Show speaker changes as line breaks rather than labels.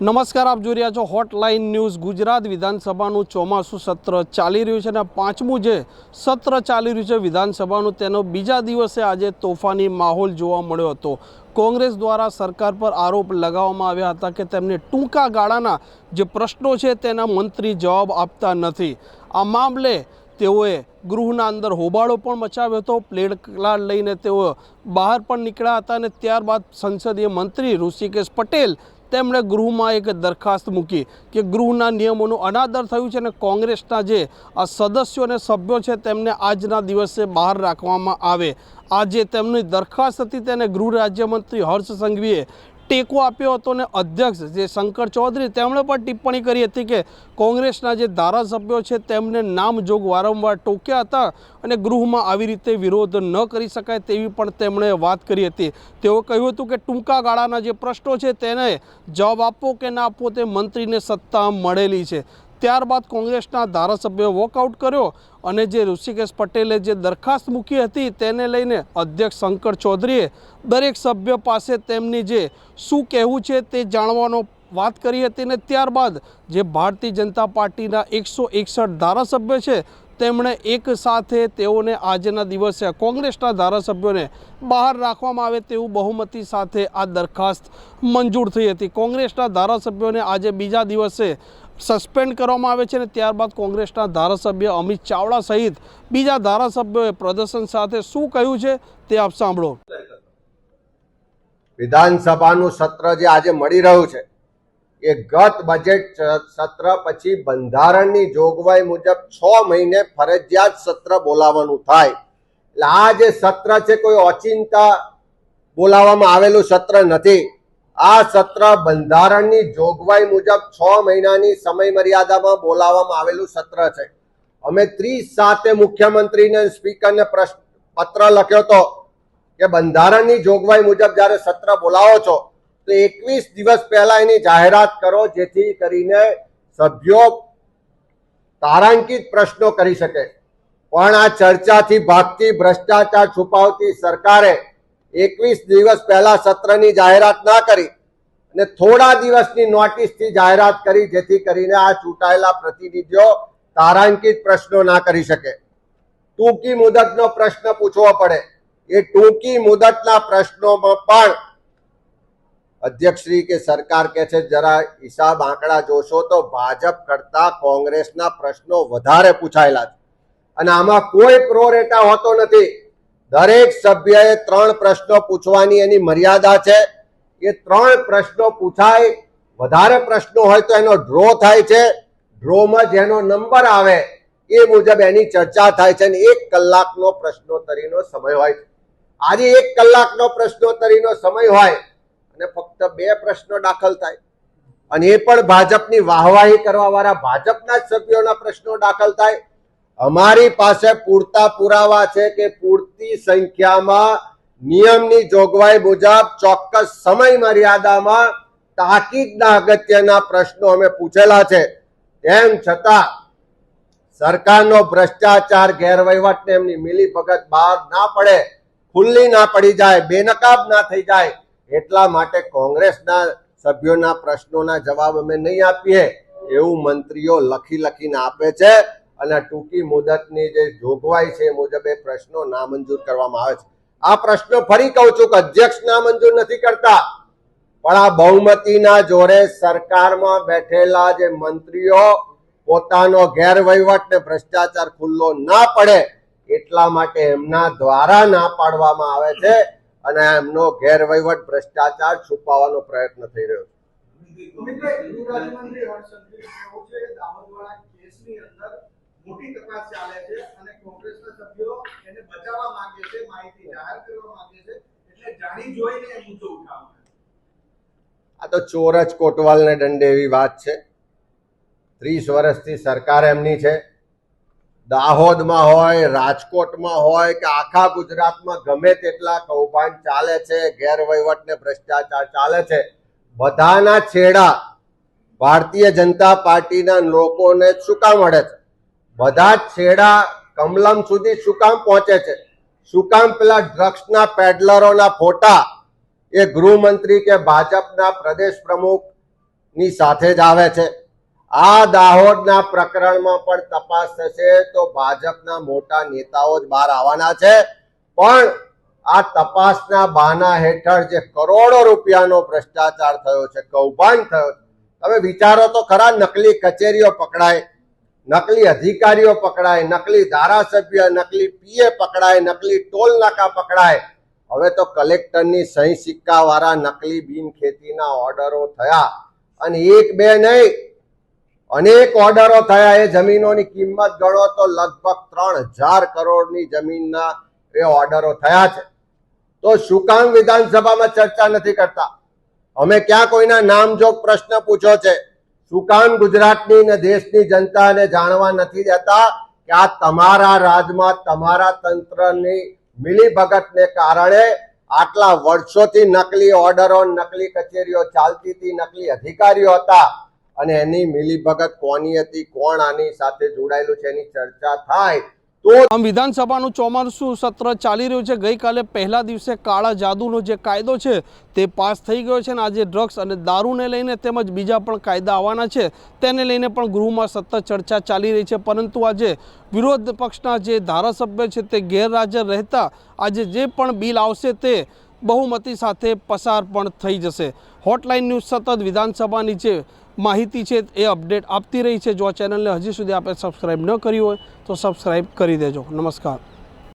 નમસ્કાર, આપ જોઈ રહ્યા છો હોટલાઇન ન્યૂઝ। ગુજરાત વિધાનસભાનું ચોમાસું સત્ર ચાલી રહ્યું છે અને પાંચમું જે સત્ર ચાલી રહ્યું છે વિધાનસભાનું, તેનો બીજા દિવસે આજે તોફાની માહોલ જોવા મળ્યો હતો। કોંગ્રેસ દ્વારા સરકાર પર આરોપ લગાવવામાં આવ્યા હતા કે તેમને ટૂંકા ગાળાના જે પ્રશ્નો છે તેના મંત્રી જવાબ આપતા નથી। આ મામલે તેઓએ ગૃહના અંદર હોબાળો પણ મચાવ્યો હતો। પ્લેકાર્ડ લઈને તેઓ બહાર પણ નીકળ્યા હતા અને ત્યારબાદ સંસદીય મંત્રી ઋષિકેશ પટેલ તેમણે ગૃહમાં એક દરખાસ્ત મૂકી કે ગૃહના નિયમોનું અનાદર થયું છે અને કોંગ્રેસના જે આ સદસ્યો અને સભ્યો છે તેમને આજના દિવસે બહાર રાખવામાં આવે। આજે તેમની દરખાસ્ત હતી તેને ગૃહ રાજ્યમંત્રી હર્ષ સંઘવીએ ટેકો આપ્યો હતો અને અધ્યક્ષ જે શંકર ચૌધરી તેમણે પણ ટિપ્પણી કરી હતી કે કોંગ્રેસના જે ધારાસભ્યો છે તેમને નામજોગ વારંવાર ટોક્યા હતા અને ગૃહમાં આવી રીતે વિરોધ ન કરી શકાય તેવી પણ તેમણે વાત કરી હતી। તેઓ કહ્યું હતું કે ટૂંકા ગાળાના જે પ્રશ્નો છે તેને જવાબ આપવો કે ના આપવો તે મંત્રીને સત્તા મળેલી છે। ત્યારબાદ કોંગ્રેસના ધારાસભ્યોએ વોકઆઉટ કર્યો અને જે ઋષિકેશ પટેલે જે દરખાસ્ત મૂકી હતી તેને લઈને અધ્યક્ષ શંકર ચૌધરીએ દરેક સભ્ય પાસે તેમની જે શું કહેવું છે તે જાણવાનો વાત કરી હતી અને ત્યારબાદ જે ભારતીય જનતા પાર્ટીના 161 ધારાસભ્ય છે તેમણે એક સાથે તેઓને આજના દિવસે કોંગ્રેસના ધારાસભ્યોને બહાર રાખવામાં આવે તેવું બહુમતી સાથે આ દરખાસ્ત મંજૂર થઈ હતી। કોંગ્રેસના ધારાસભ્યોને આજે બીજા દિવસે સસ્પેન્ડ કરવામાં આવે છે અને ત્યારબાદ કોંગ્રેસના ધારાસભ્ય અમિત ચાવડા સહિત બીજા ધારાસભ્યોએ પ્રદર્શન સાથે શું કહ્યું છે તે આપ સાંભળો।
વિધાનસભાનું સત્ર જે આજે મળી રહ્યું છે એ ગત બજેટ સત્ર પછી બંધારણની જોગવાઈ મુજબ 6 મહિને ફરજિયાત સત્ર બોલાવવાનું થાય। એટલે આ જે સત્ર છે કોઈ ઓચિંતા બોલાવવામાં આવેલું સત્ર નથી। આ સત્ર બંધારણની જોગવાઈ મુજબ 6 મહિનાની સમય મર્યાદામાં બોલાવવામાં આવેલું સત્ર છે। અમે 30/7 મુખ્યમંત્રીને સ્પીકરને પત્ર લખ્યો હતો કે બંધારણની જોગવાઈ મુજબ જ્યારે સત્ર બોલાવો છો તો 21 દિવસ પહેલા એની જાહેરાત કરો જેથી કરીને સભ્યો તારાંકિત પ્રશ્નો કરી શકે। પણ આ ચર્ચાથી ભાગતી ભ્રષ્ટાચાર છુપાવતી સરકારે 21 દિવસ પહેલા સત્રની જાહેરાત ના કરી અને થોડા દિવસની નોટિસથી જાહેરાત કરી જેથી કરીને આ ચૂંટાયેલા પ્રતિનિધિઓ તારાંકિત પ્રશ્નો ના કરી શકે। ટૂંકી મુદતનો પ્રશ્ન પૂછવો પડે। એ ટૂંકી મુદતના પ્રશ્નોમાં પણ અધ્યક્ષશ્રી કે સરકાર કહે છે જરા હિસાબ આંકડા જોશો તો ભાજપ કરતા કોંગ્રેસના પ્રશ્નો વધારે પૂછાયેલા છે અને આમાં કોઈ પ્રોરેટા હોતો નથી। દરેક સભ્યએ 3 પ્રશ્નો પૂછવાની એની મર્યાદા છે। એ 3 પ્રશ્નો પૂછાય, વધારે પ્રશ્નો હોય તો એનો ડ્રો થાય છે। ડ્રોમાં જેનો નંબર આવે એ મુજબ એની ચર્ચા થાય છે અને 1 કલાકનો પ્રશ્નોત્તરીનો સમય હોય છે। આજે 1 કલાકનો પ્રશ્નોત્તરીનો સમય હોય અને ફક્ત 2 પ્રશ્નો દાખલ થાય અને એ પણ ભાજપની વાહવાહી કરવા વાળા ભાજપના જ સભ્યોના પ્રશ્નો દાખલ થાય। અમારી પાસે પૂરતા પુરાવા છે કે પૂરતી સંખ્યામાં નિયમની જોગવાઈ મુજબ ચોક્કસ સમય મર્યાદામાં તાકીદના અગત્યના પ્રશ્નો અમે પૂછેલા છે। તેમ છતાં સરકારનો ભ્રષ્ટાચાર ગેરવહીવટને એમની મિલીભગત બહાર ના પડે, ખુલ્લી ના પડી જાય, બેનકાબ ના થઈ જાય એટલા માટે કોંગ્રેસના સભ્યોના પ્રશ્નોના જવાબ અમે નહીં આપીએ એવું મંત્રીઓ લખીને આપે છે અને ટૂંકી મુદતની જે જોગવાઈ છે એ મુજબ એ પ્રશ્નો નામંજૂર કરવામાં આવે છે। આ પ્રશ્નો ફરી કહું છું કે અધ્યક્ષ નામંજૂર નથી કરતા, પણ આ બહુમતીના જોરે સરકારમાં બેઠેલા જે મંત્રીઓ પોતાનો ગેરવહીવટ ને ભ્રષ્ટાચાર ખુલ્લો ના પડે એટલા માટે એમના દ્વારા ના પાડવામાં આવે છે અને એમનો ગેરવહીવટ ભ્રષ્ટાચાર છુપાવવાનો પ્રયત્ન થઈ રહ્યો છે। આ તો ચોર જ કોટવાલને દંડે એવી વાત છે। 30 વર્ષથી સરકાર એમની છે। દાહોદમાં હોય, રાજકોટમાં હોય કે આખા ગુજરાતમાં ગમે તેટલા કૌભાંડ ચાલે છે, ગેરવહીવટ ને ભ્રષ્ટાચાર ચાલે છે, બધાના છેડા ભારતીય જનતા પાર્ટીના લોકોને શું કામ મળે છે? બધા જ છેડા કમલમ સુધી શું કામ પહોંચે છે? શું કામ પેલા ડ્રગ્સના પેડલરોના ફોટા એ ગૃહમંત્રી કે ભાજપના પ્રદેશ પ્રમુખ ની સાથે જ આવે છે. આ દાહોદના પ્રકરણમાં પણ તપાસ થશે તો ભાજપના મોટા નેતાઓ જ બહાર આવવાના છે. પણ આ તપાસના બહાના હેઠળ જે કરોડો રૂપિયાનો ભ્રષ્ટાચાર થયો છે, કૌભાંડ થયો છે, તમે વિચારો તો ખરા. નકલી કચેરીઓ પકડાય, નકલી અધિકારીઓ પકડાય, નકલી ધારાસભ્ય, નકલી પીએ પકડાય, નકલી ટોલ નાકા પકડાય. હવે તો કલેક્ટરની સહી સિક્કા વાળા નકલી બિન ખેતીના ઓર્ડરો થયા અને એક બે નહીં, અનેક ઓર્ડરો થયા. એ જમીનોની કિંમત ગણો તો લગભગ 3000 કરોડની જમીનના એ ઓર્ડરો થયા છે. તો શું કામ વિધાનસભામાં ચર્ચા નથી કરતા? અમે ક્યાં કોઈના નામજોગ પ્રશ્ન પૂછ્યો છે? શું કામ ગુજરાતની ને દેશની જનતાને જાણવા નથી દેતા કે આ તમારા રાજમાં તમારા તંત્રની મિલીભગતને કારણે આટલા વર્ષોથી નકલી ઓર્ડરો, નકલી કચેરીઓ ચાલતી હતી, નકલી અધિકારીઓ હતા અને એની મિલીભગત કોની હતી, કોણ આની સાથે જોડાયેલું છે, એની ચર્ચા થાય તો.
આમ વિધાનસભાનું ચોમાસું સત્ર ચાલી રહ્યું છે. ગઈકાલે પહેલા દિવસે કાળા જાદુનો જે કાયદો છે તે પાસ થઈ ગયો છે અને આજે ડ્રગ્સ અને દારૂને લઈને તેમજ બીજા પણ કાયદા આવવાના છે તેને લઈને પણ ગૃહમાં સતત ચર્ચા ચાલી રહી છે. પરંતુ આજે વિરોધ પક્ષના જે ધારાસભ્ય છે તે ગેરહાજર રહેતા આજે જે પણ બિલ આવશે તે બહુમતી સાથે પસાર પણ થઈ જશે. હોટલાઇન ન્યૂઝ સતત વિધાનસભાની જે માહિતી છે એ અપડેટ આપતી રહી છે. જો આ ચેનલને હજી સુધી આપણે સબસ્ક્રાઈબ ન કરી હોય તો સબસ્ક્રાઈબ કરી દેજો. નમસ્કાર.